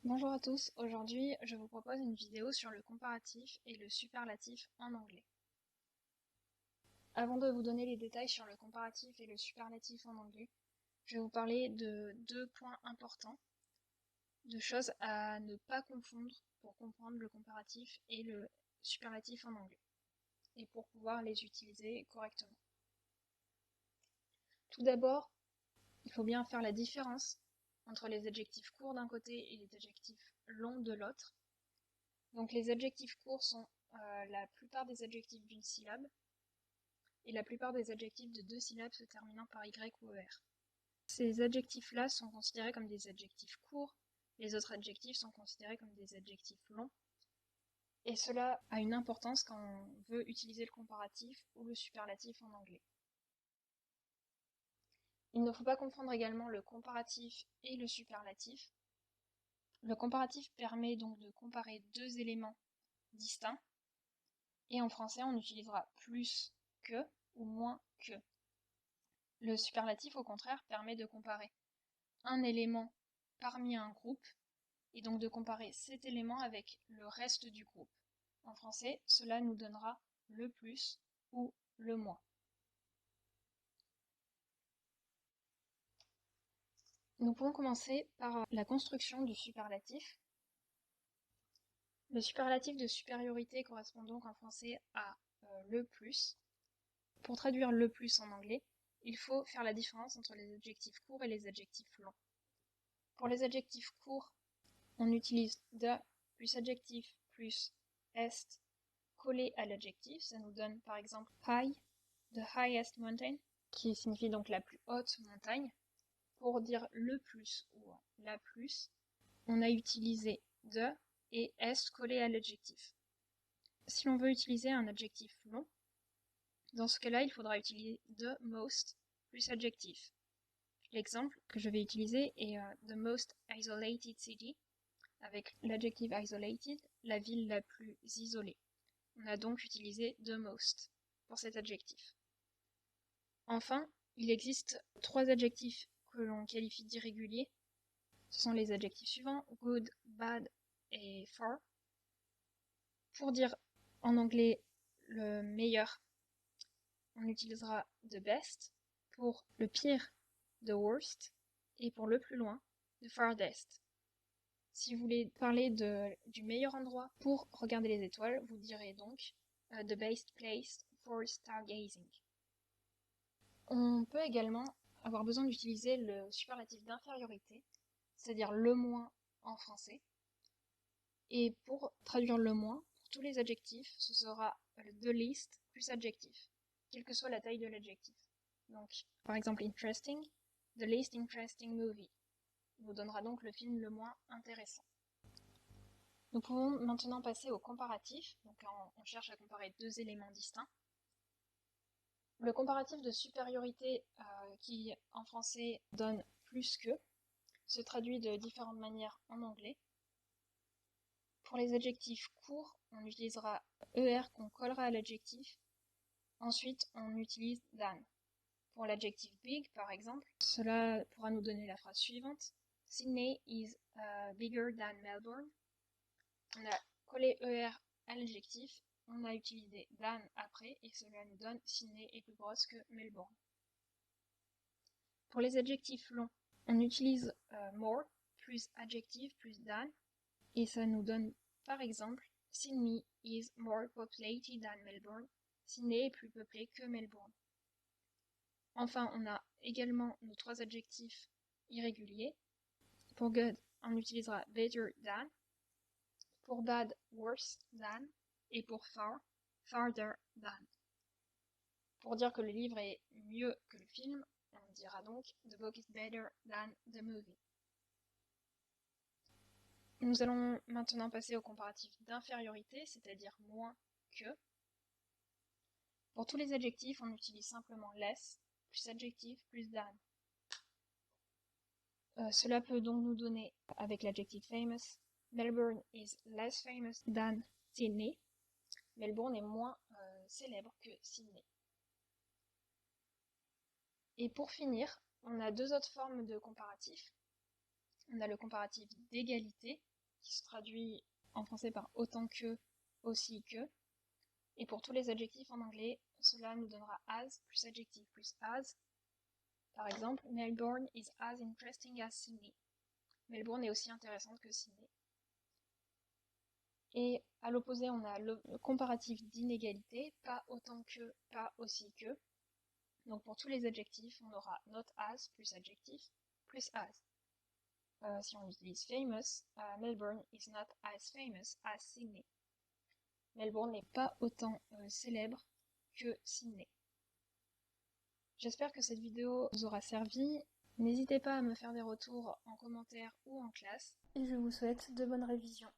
Bonjour à tous, aujourd'hui je vous propose une vidéo sur le comparatif et le superlatif en anglais. Avant de vous donner les détails sur le comparatif et le superlatif en anglais, je vais vous parler de deux points importants, de choses à ne pas confondre pour comprendre le comparatif et le superlatif en anglais, et pour pouvoir les utiliser correctement. Tout d'abord, il faut bien faire la différence entre les adjectifs courts d'un côté et les adjectifs longs de l'autre. Donc les adjectifs courts sont la plupart des adjectifs d'une syllabe et la plupart des adjectifs de deux syllabes se terminant par y ou er. Ces adjectifs-là sont considérés comme des adjectifs courts, les autres adjectifs sont considérés comme des adjectifs longs, et cela a une importance quand on veut utiliser le comparatif ou le superlatif en anglais. Il ne faut pas confondre également le comparatif et le superlatif. Le comparatif permet donc de comparer deux éléments distincts, et en français on utilisera plus que ou moins que. Le superlatif, au contraire, permet de comparer un élément parmi un groupe, et donc de comparer cet élément avec le reste du groupe. En français, cela nous donnera le plus ou le moins. Nous pouvons commencer par la construction du superlatif. Le superlatif de supériorité correspond donc en français à le plus. Pour traduire le plus en anglais, il faut faire la différence entre les adjectifs courts et les adjectifs longs. Pour les adjectifs courts, on utilise the plus adjectif plus est collé à l'adjectif. Ça nous donne par exemple high, the highest mountain, qui signifie donc la plus haute montagne. Pour dire le plus ou la plus, on a utilisé the et est collé à l'adjectif. Si l'on veut utiliser un adjectif long, dans ce cas-là, il faudra utiliser the most plus adjectif. L'exemple que je vais utiliser est the most isolated city, avec l'adjectif isolated, la ville la plus isolée. On a donc utilisé the most pour cet adjectif. Enfin, il existe trois adjectifs que l'on qualifie d'irréguliers. Ce sont les adjectifs suivants, good, bad et far. Pour dire en anglais le meilleur, on utilisera the best. Pour le pire, the worst. Et pour le plus loin, the farthest. Si vous voulez parler du meilleur endroit pour regarder les étoiles, vous direz donc the best place for stargazing. On peut également avoir besoin d'utiliser le superlatif d'infériorité, c'est-à-dire le moins en français. Et pour traduire le moins, pour tous les adjectifs, ce sera le the least plus adjectif, quelle que soit la taille de l'adjectif. Donc, par exemple, interesting, the least interesting movie, nous donnera donc le film le moins intéressant. Nous pouvons maintenant passer au comparatif. Donc on cherche à comparer deux éléments distincts. Le comparatif de supériorité qui en français donne plus que se traduit de différentes manières en anglais. Pour les adjectifs courts, on utilisera er qu'on collera à l'adjectif. Ensuite, on utilise than. Pour l'adjectif big, par exemple, cela pourra nous donner la phrase suivante. Sydney is bigger than Melbourne. On a collé er à l'adjectif, on a utilisé than après, et cela nous donne Sydney est plus grosse que Melbourne. Pour les adjectifs longs, on utilise more plus adjectif plus than, et ça nous donne par exemple Sydney is more populated than Melbourne. Sydney est plus peuplé que Melbourne. Enfin, on a également nos trois adjectifs irréguliers. Pour good, on utilisera better than. Pour bad, worse than. Et pour far, farther than. Pour dire que le livre est mieux que le film, on dira donc the book is better than the movie. Nous allons maintenant passer au comparatif d'infériorité, c'est-à-dire moins que. Pour tous les adjectifs, on utilise simplement less, plus adjectif, plus than. Cela peut donc nous donner, avec l'adjectif famous, Melbourne is less famous than Sydney. Melbourne est moins célèbre que Sydney. Et pour finir, on a deux autres formes de comparatifs. On a le comparatif d'égalité, qui se traduit en français par autant que, aussi que. Et pour tous les adjectifs en anglais, cela nous donnera as plus adjectif plus as. Par exemple, Melbourne is as interesting as Sydney. Melbourne est aussi intéressante que Sydney. Et à l'opposé, on a le comparatif d'inégalité, pas autant que, pas aussi que. Donc pour tous les adjectifs, on aura not as plus adjectif plus as. Si on utilise famous, Melbourne is not as famous as Sydney. Melbourne n'est pas autant célèbre que Sydney. J'espère que cette vidéo vous aura servi. N'hésitez pas à me faire des retours en commentaire ou en classe. Et je vous souhaite de bonnes révisions.